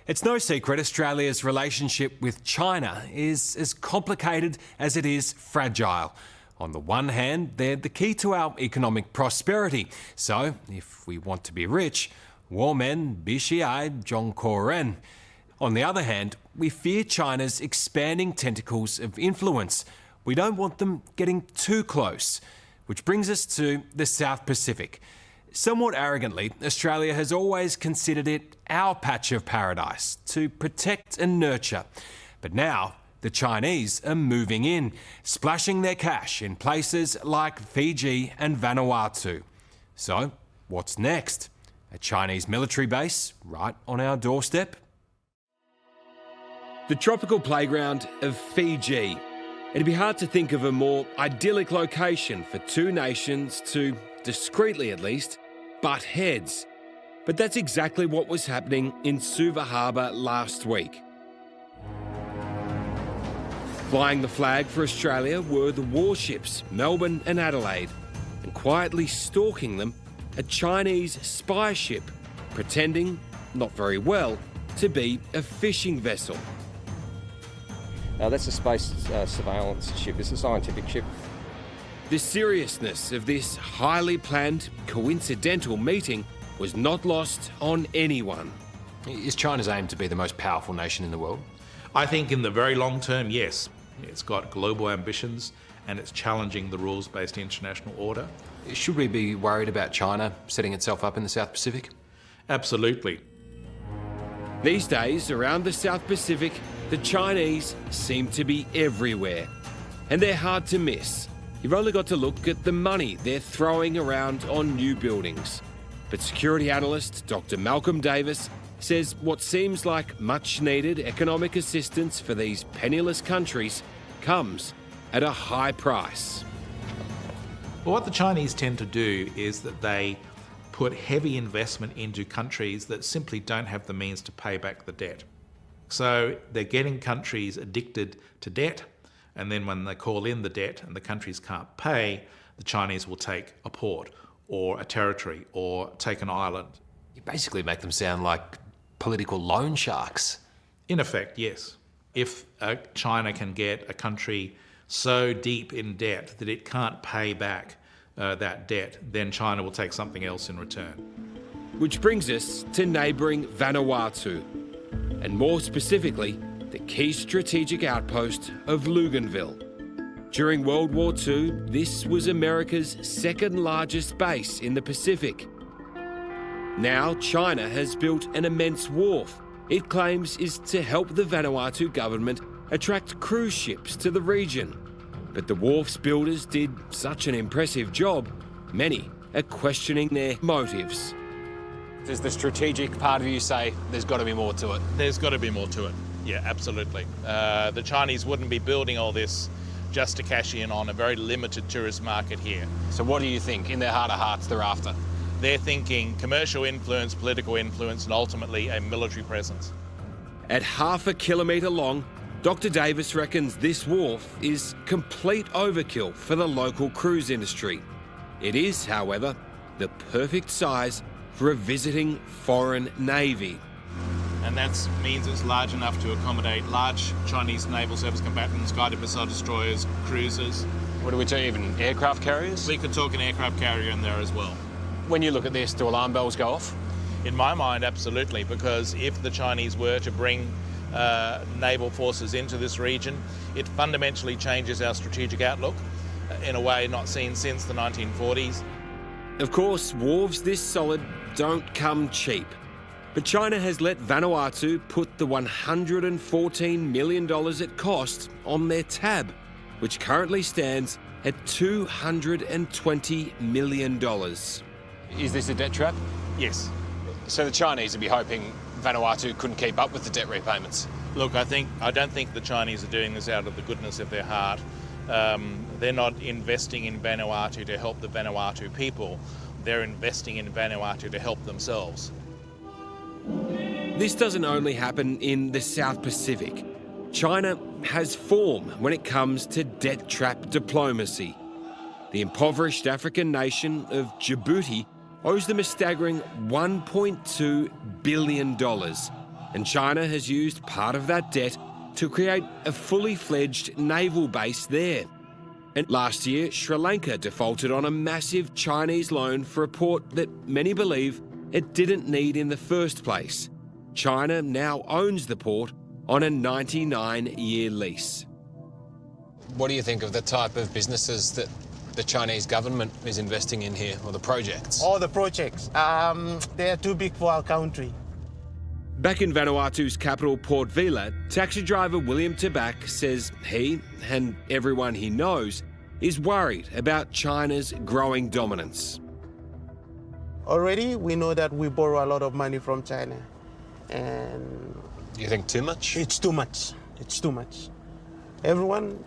It's no secret Australia's relationship with China is as complicated as it is fragile. On the one hand, they're the key to our economic prosperity. So, if we want to be rich, 我们必须爱中国人. On the other hand, we fear China's expanding tentacles of influence. We don't want them getting too close. Which brings us to the South Pacific. Somewhat arrogantly, Australia has always considered it our patch of paradise to protect and nurture. But now, the Chinese are moving in, splashing their cash in places like Fiji and Vanuatu. So, what's next? A Chinese military base right on our doorstep? The tropical playground of Fiji. It'd be hard to think of a more idyllic location for two nations to, discreetly at least, butt heads. But that's exactly what was happening in Suva Harbour last week. Flying the flag for Australia were the warships Melbourne and Adelaide, and quietly stalking them, a Chinese spy ship, pretending, not very well, to be a fishing vessel. That's a space surveillance ship. It's a scientific ship. The seriousness of this highly planned, coincidental meeting was not lost on anyone. Is China's aim to be the most powerful nation in the world? I think in the very long term, yes. It's got global ambitions and it's challenging the rules-based international order. Should we be worried about China setting itself up in the South Pacific? Absolutely. These days, around the South Pacific, the Chinese seem to be everywhere. And they're hard to miss. You've only got to look at the money they're throwing around on new buildings. But security analyst Dr. Malcolm Davis says what seems like much-needed economic assistance for these penniless countries comes at a high price. Well, what the Chinese tend to do is that they put heavy investment into countries that simply don't have the means to pay back the debt. So they're getting countries addicted to debt, and then when they call in the debt and the countries can't pay, the Chinese will take a port or a territory or take an island. You basically make them sound like political loan sharks. In effect, yes. If China can get a country so deep in debt that it can't pay back that debt, then China will take something else in return. Which brings us to neighbouring Vanuatu, and more specifically, the key strategic outpost of Luganville. During World War II, this was America's second largest base in the Pacific. Now China has built an immense wharf it claims is to help the Vanuatu government attract cruise ships to the region. But the wharf's builders did such an impressive job, many are questioning their motives. Does the strategic part of you say there's got to be more to it? There's got to be more to it, yeah, absolutely. The Chinese wouldn't be building all this just to cash in on a very limited tourist market here. So what do you think, in their heart of hearts, they're after? They're thinking commercial influence, political influence, and ultimately a military presence. At half a kilometre long, Dr. Davis reckons this wharf is complete overkill for the local cruise industry. It is, however, the perfect size for a visiting foreign navy. And that means it's large enough to accommodate large Chinese naval service combatants, guided missile destroyers, cruisers. What do we do, even aircraft carriers? We could talk an aircraft carrier in there as well. When you look at this, do alarm bells go off? In my mind, absolutely, because if the Chinese were to bring naval forces into this region, it fundamentally changes our strategic outlook in a way not seen since the 1940s. Of course, wharves this solid don't come cheap. But China has let Vanuatu put the $114 million it cost on their tab, which currently stands at $220 million. Is this a debt trap? Yes. So the Chinese would be hoping Vanuatu couldn't keep up with the debt repayments? Look, I don't think the Chinese are doing this out of the goodness of their heart. They're not investing in Vanuatu to help the Vanuatu people. They're investing in Vanuatu to help themselves. This doesn't only happen in the South Pacific. China has form when it comes to debt trap diplomacy. The impoverished African nation of Djibouti owes them a staggering $1.2 billion. And China has used part of that debt to create a fully fledged naval base there. And last year, Sri Lanka defaulted on a massive Chinese loan for a port that many believe it didn't need in the first place. China now owns the port on a 99-year lease. What do you think of the type of businesses that the Chinese government is investing in here, or the projects? All the projects, they are too big for our country. Back in Vanuatu's capital, Port Vila, taxi driver William Tabak says he, and everyone he knows, is worried about China's growing dominance. Already, we know that we borrow a lot of money from China. And You think too much? it's too much. It's too much. Everyone,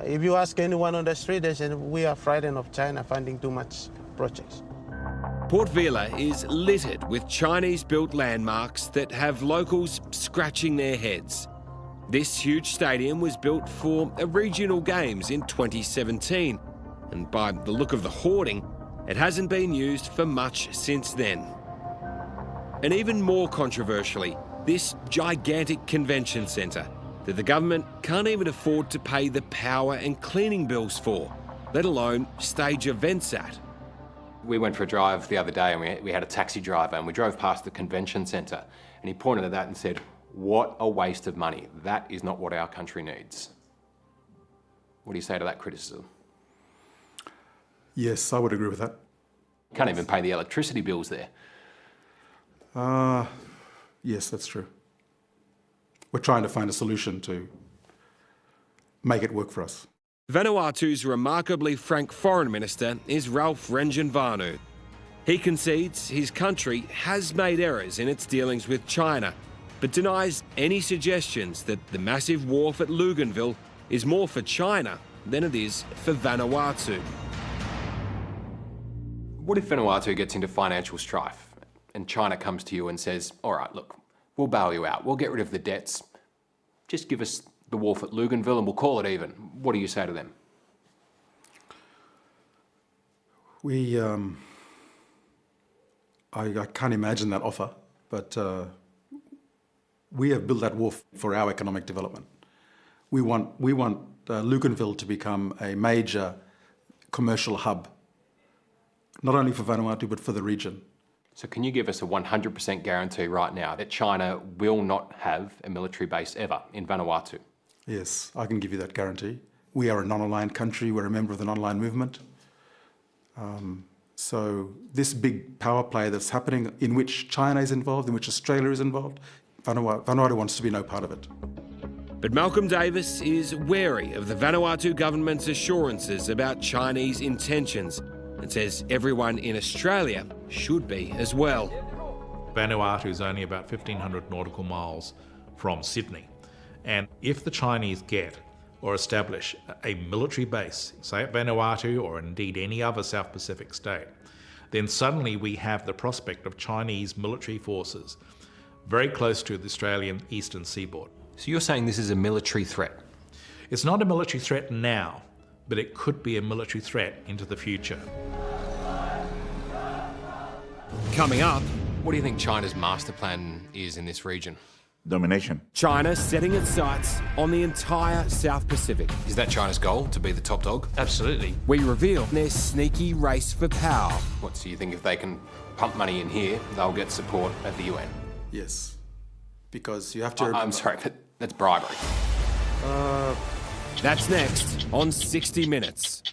if you ask anyone on the street, they say we are frightened of China funding too much projects. Port Vila is littered with Chinese-built landmarks that have locals scratching their heads. This huge stadium was built for a regional games in 2017, and by the look of the hoarding, it hasn't been used for much since then. And even more controversially, this gigantic convention centre that the government can't even afford to pay the power and cleaning bills for, let alone stage events at. We went for a drive the other day and we had a taxi driver and we drove past the convention centre and he pointed at that and said, "What a waste of money. That is not what our country needs." What do you say to that criticism? Yes, I would agree with that. You can't even pay the electricity bills there. Yes, that's true. We're trying to find a solution to make it work for us. Vanuatu's remarkably frank foreign minister is Ralph Renjanvanu. He concedes his country has made errors in its dealings with China, but denies any suggestions that the massive wharf at Luganville is more for China than it is for Vanuatu. What if Vanuatu gets into financial strife and China comes to you and says, "All right, look, we'll bail you out. We'll get rid of the debts. Just give us the wharf at Luganville and we'll call it even." What do you say to them? I can't imagine that offer, but we have built that wharf for our economic development. We want Luganville to become a major commercial hub, not only for Vanuatu, but for the region. So can you give us a 100% guarantee right now that China will not have a military base ever in Vanuatu? Yes, I can give you that guarantee. We are a non-aligned country. We're a member of the non-aligned movement. So this big power play that's happening, in which China is involved, in which Australia is involved, Vanuatu wants to be no part of it. But Malcolm Davis is wary of the Vanuatu government's assurances about Chinese intentions and says everyone in Australia should be as well. Vanuatu is only about 1,500 nautical miles from Sydney. And if the Chinese get or establish a military base, say at Vanuatu or indeed any other South Pacific state, then suddenly we have the prospect of Chinese military forces very close to the Australian eastern seaboard. So you're saying this is a military threat? It's not a military threat now, but it could be a military threat into the future. Coming up, What do you think China's master plan is in this region? Domination. China setting its sights on the entire South Pacific. Is that China's goal, to be the top dog? Absolutely. We reveal their sneaky race for power. What, so you think if they can pump money in here, they'll get support at the UN? Yes, because you have to remember... I'm sorry, but that's bribery. That's next on 60 Minutes.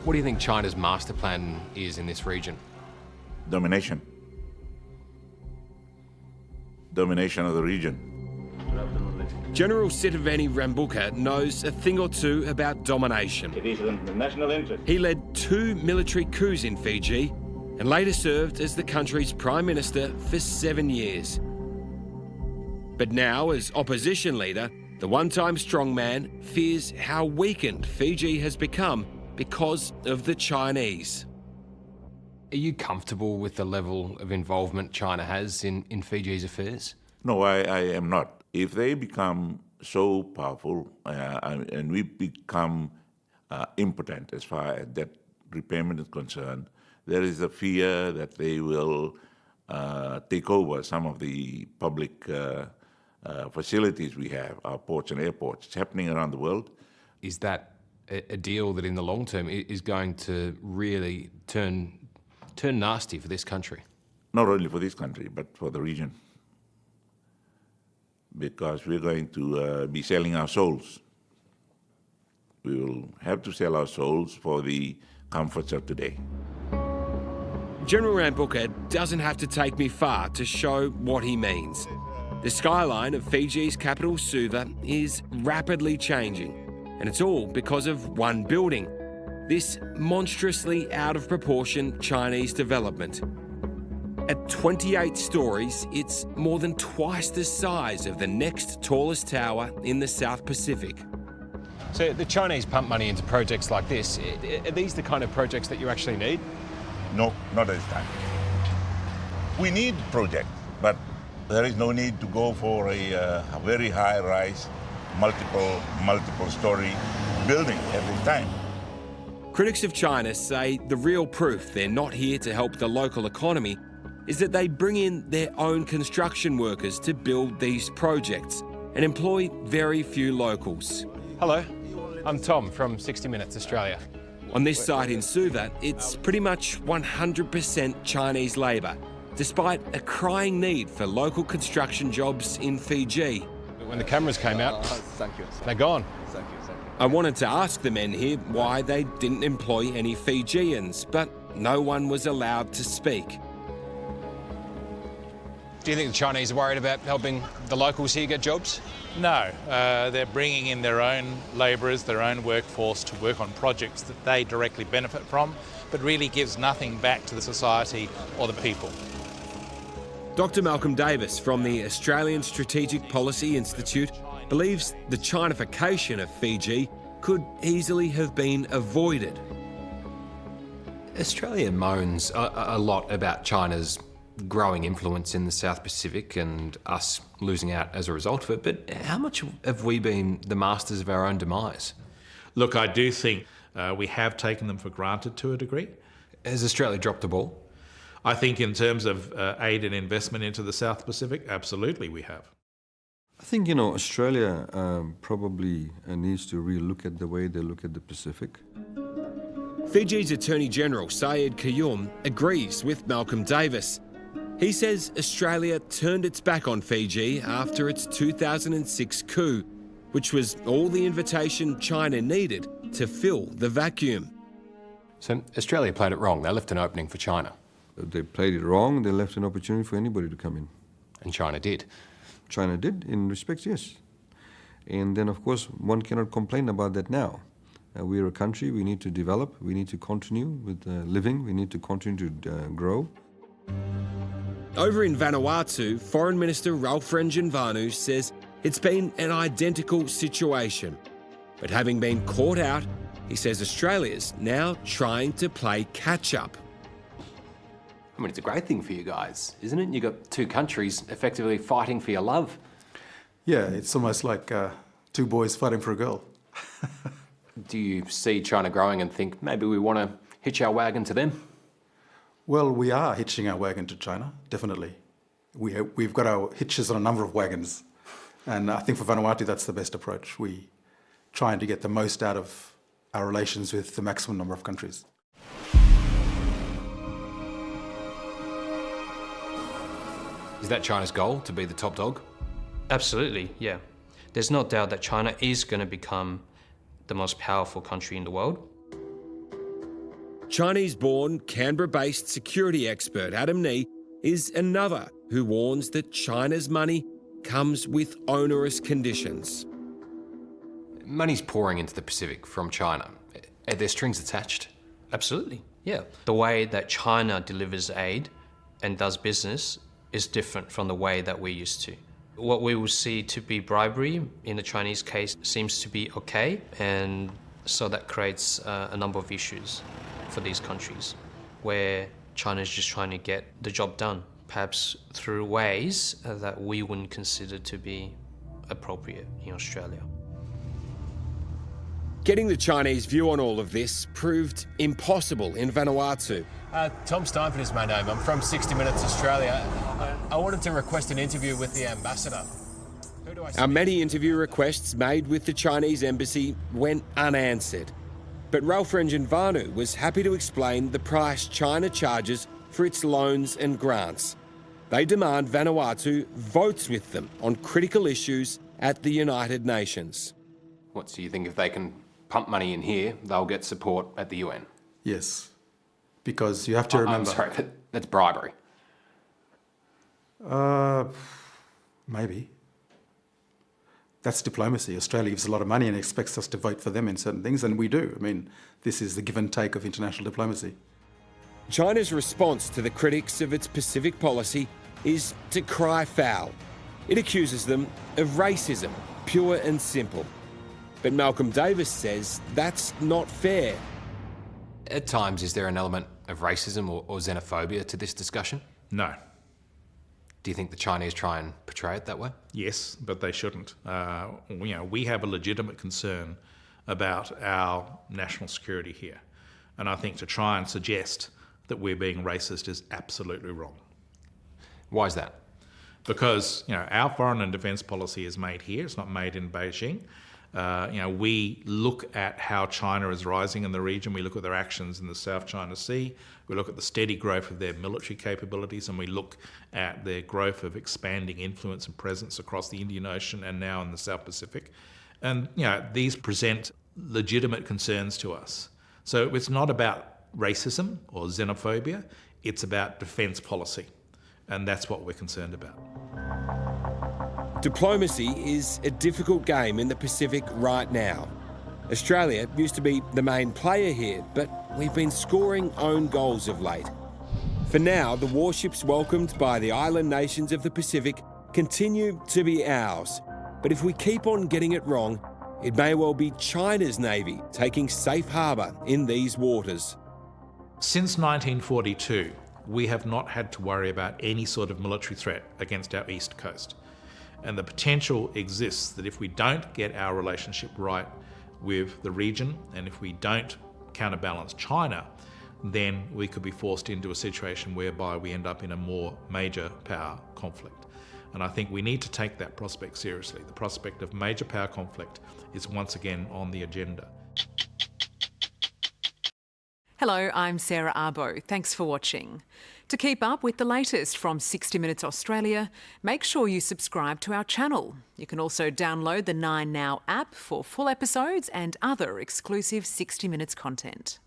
What do you think China's master plan is in this region? Domination. Domination of the region. General Sitiveni Rambuka knows a thing or two about domination. It is in the national interest. He led 2 military coups in Fiji and later served as the country's Prime Minister for 7 years. But now, as opposition leader, the one-time strongman fears how weakened Fiji has become because of the Chinese. Are you comfortable with the level of involvement China has in Fiji's affairs? No, I am not. If they become so powerful and we become impotent as far as that repayment is concerned, there is a fear that they will take over some of the public facilities we have, our ports and airports. It's happening around the world. Is that a deal that in the long term is going to really turn nasty for this country? Not only for this country, but for the region. Because we're going to be selling our souls. We will have to sell our souls for the comforts of today. General Rambuka doesn't have to take me far to show what he means. The skyline of Fiji's capital, Suva, is rapidly changing, and it's all because of one building, this monstrously out of proportion Chinese development. At 28 stories, it's more than twice the size of the next tallest tower in the South Pacific. So the Chinese pump money into projects like this. Are these the kind of projects that you actually need? No, not at this time. We need projects, but there is no need to go for a very high-rise, multiple-story building every time. Critics of China say the real proof they're not here to help the local economy is that they bring in their own construction workers to build these projects and employ very few locals. Hello, I'm Tom from 60 Minutes Australia. On this site in Suva, it's pretty much 100% Chinese labour, despite a crying need for local construction jobs in Fiji. When the cameras came out, they're gone. I wanted to ask the men here why they didn't employ any Fijians, but no one was allowed to speak. Do you think the Chinese are worried about helping the locals here get jobs? No, they're bringing in their own labourers, their own workforce to work on projects that they directly benefit from, but really gives nothing back to the society or the people. Dr. Malcolm Davis from the Australian Strategic Policy Institute believes the Chinification of Fiji could easily have been avoided. Australia moans a lot about China's growing influence in the South Pacific and us losing out as a result of it, but how much have we been the masters of our own demise? Look, I do think we have taken them for granted to a degree. Has Australia dropped the ball? I think in terms of aid and investment into the South Pacific, absolutely we have. I think, Australia probably needs to re-look at the way they look at the Pacific. Fiji's Attorney General Syed Kayum agrees with Malcolm Davis. He says Australia turned its back on Fiji after its 2006 coup, which was all the invitation China needed to fill the vacuum. So Australia played it wrong. They left an opening for China. They played it wrong. They left an opportunity for anybody to come in. And China did. China did, in respects, yes. And then, of course, one cannot complain about that now. We're a country, we need to develop, we need to continue with living, we need to continue to grow. Over in Vanuatu, Foreign Minister Ralph Ranjanvanu says it's been an identical situation. But having been caught out, he says Australia's now trying to play catch-up. I mean, it's a great thing for you guys, isn't it? You've got two countries effectively fighting for your love. Yeah, it's almost like two boys fighting for a girl. Do you see China growing and think maybe we want to hitch our wagon to them? Well, we are hitching our wagon to China, definitely. We've got our hitches on a number of wagons. And I think for Vanuatu, that's the best approach. We're trying to get the most out of our relations with the maximum number of countries. Is that China's goal, to be the top dog? Absolutely, yeah. There's no doubt that China is going to become the most powerful country in the world. Chinese-born, Canberra-based security expert Adam Nee is another who warns that China's money comes with onerous conditions. Money's pouring into the Pacific from China. Are there strings attached? Absolutely, yeah. The way that China delivers aid and does business is different from the way that we're used to. What we will see to be bribery in the Chinese case seems to be okay, and so that creates a number of issues for these countries where China is just trying to get the job done, perhaps through ways that we wouldn't consider to be appropriate in Australia. Getting the Chinese view on all of this proved impossible in Vanuatu. Tom Steinford is my name. I'm from 60 Minutes Australia. I wanted to request an interview with the ambassador. Who do I Our many interview requests made with the Chinese embassy went unanswered. But Ralph Renjanvanu was happy to explain the price China charges for its loans and grants. They demand Vanuatu votes with them on critical issues at the United Nations. What, so you think if they can pump money in here, they'll get support at the UN? Yes, because you have to remember... I'm sorry, that's bribery. Maybe. That's diplomacy. Australia gives a lot of money and expects us to vote for them in certain things, and we do. I mean, this is the give and take of international diplomacy. China's response to the critics of its Pacific policy is to cry foul. It accuses them of racism, pure and simple. But Malcolm Davis says that's not fair. At times, is there an element of racism or xenophobia to this discussion? No. Do you think the Chinese try and portray it that way? Yes, but they shouldn't. We have a legitimate concern about our national security here. And I think to try and suggest that we're being racist is absolutely wrong. Why is that? Because our foreign and defence policy is made here. It's not made in Beijing. We look at how China is rising in the region. We look at their actions in the South China Sea. We look at the steady growth of their military capabilities, and we look at their growth of expanding influence and presence across the Indian Ocean and now in the South Pacific. And these present legitimate concerns to us. So it's not about racism or xenophobia. It's about defence policy, and that's what we're concerned about. Diplomacy is a difficult game in the Pacific right now. Australia used to be the main player here, but we've been scoring own goals of late. For now, the warships welcomed by the island nations of the Pacific continue to be ours. But if we keep on getting it wrong, it may well be China's Navy taking safe harbour in these waters. Since 1942, we have not had to worry about any sort of military threat against our east coast. And the potential exists that if we don't get our relationship right with the region, and if we don't counterbalance China, then we could be forced into a situation whereby we end up in a more major power conflict. And I think we need to take that prospect seriously. The prospect of major power conflict is once again on the agenda. Hello, I'm Sarah Arbo. Thanks for watching. To keep up with the latest from 60 Minutes Australia, make sure you subscribe to our channel. You can also download the 9Now app for full episodes and other exclusive 60 Minutes content.